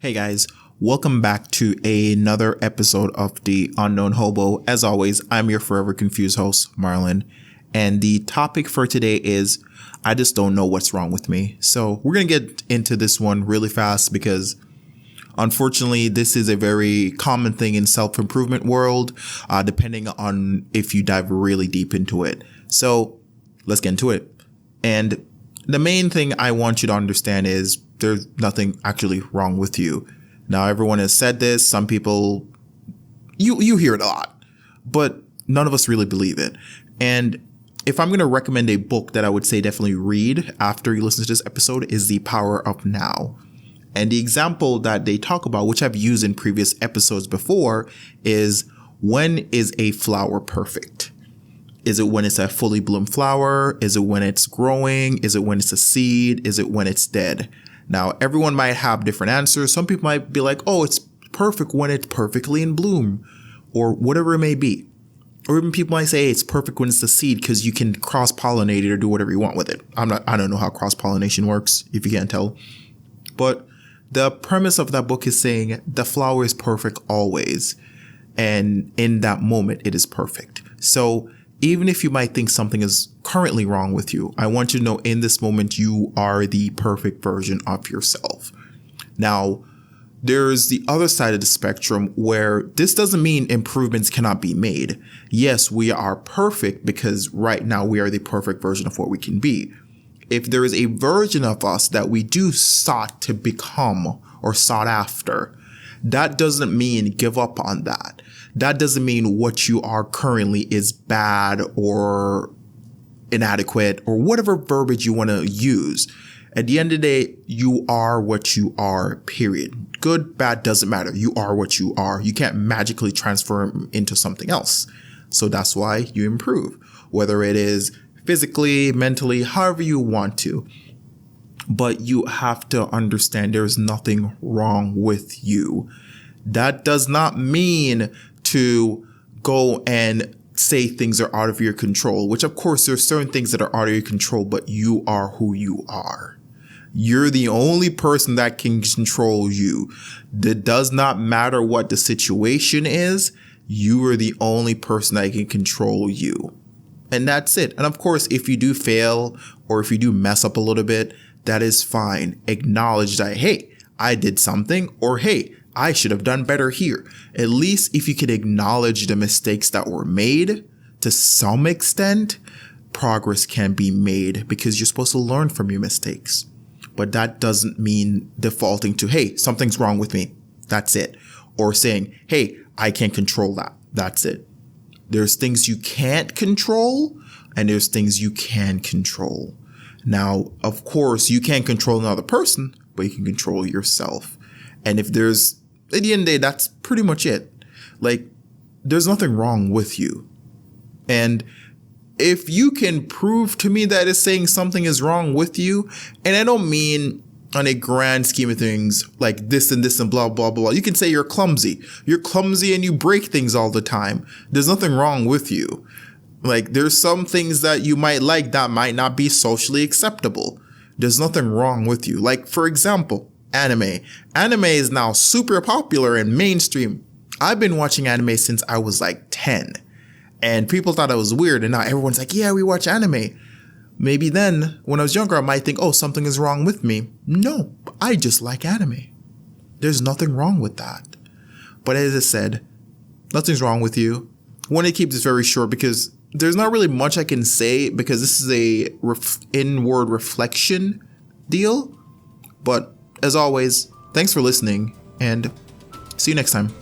Hey guys, welcome back to another episode of the Unknown Hobo. As always, I'm your forever confused host, Marlon. And the topic for today is, I just don't know what's wrong with me. So we're going to get into this one really fast because unfortunately, this is a very common thing in self-improvement world, depending on if you dive really deep into it. So let's get into it. And the main thing I want you to understand is there's nothing actually wrong with you. Now, everyone has said this. Some people, you hear it a lot, but none of us really believe it. And if I'm going to recommend a book that I would say definitely read after you listen to this episode is The Power of Now. And the example that they talk about, which I've used in previous episodes before, is when is a flower perfect? Is it when it's a fully bloomed flower? Is it when it's growing? Is it when it's a seed? Is it when it's dead? Now, everyone might have different answers. Some people might be like, oh, it's perfect when it's perfectly in bloom, or whatever it may be. Or even people might say it's perfect when it's a seed because you can cross-pollinate it or do whatever you want with it. I don't know how cross-pollination works, if you can't tell. But the premise of that book is saying the flower is perfect always. And in that moment, it is perfect. So even if you might think something is currently wrong with you, I want you to know in this moment, you are the perfect version of yourself. Now, there's the other side of the spectrum where this doesn't mean improvements cannot be made. Yes, we are perfect because right now we are the perfect version of what we can be. If there is a version of us that we do sought to become or sought after, that doesn't mean give up on that. That doesn't mean what you are currently is bad or inadequate or whatever verbiage you want to use. At the end of the day, you are what you are, period. Good, bad, doesn't matter. You are what you are. You can't magically transform into something else. So that's why you improve, whether it is physically, mentally, however you want to. But you have to understand there's nothing wrong with you. That does not mean to go and say things are out of your control, which of course there's certain things that are out of your control, but you are who you are. You're the only person that can control you. It does not matter what the situation is. You are the only person that can control you. And that's it. And of course, if you do fail or if you do mess up a little bit, that is fine. Acknowledge that, hey, I did something, or hey, I should have done better here. At least if you can acknowledge the mistakes that were made to some extent, progress can be made because you're supposed to learn from your mistakes. But that doesn't mean defaulting to, hey, something's wrong with me. That's it. Or saying, hey, I can't control that. That's it. There's things you can't control and there's things you can control. Now, of course, you can't control another person, but you can control yourself. And if there's, at the end of the day, that's pretty much it. Like, there's nothing wrong with you. And if you can prove to me that it's saying something is wrong with you, and I don't mean on a grand scheme of things like this and blah, blah, blah. You can say you're clumsy. You're clumsy and you break things all the time. There's nothing wrong with you. Like, there's some things that you might like that might not be socially acceptable. There's nothing wrong with you. Like, for example, anime. Anime is now super popular and mainstream. I've been watching anime since I was like 10. And people thought I was weird. And now everyone's like, yeah, we watch anime. Maybe then, when I was younger, I might think, oh, something is wrong with me. No, I just like anime. There's nothing wrong with that. But as I said, nothing's wrong with you. I want to keep this very short because there's not really much I can say because this is a inward reflection deal. But as always, thanks for listening and see you next time.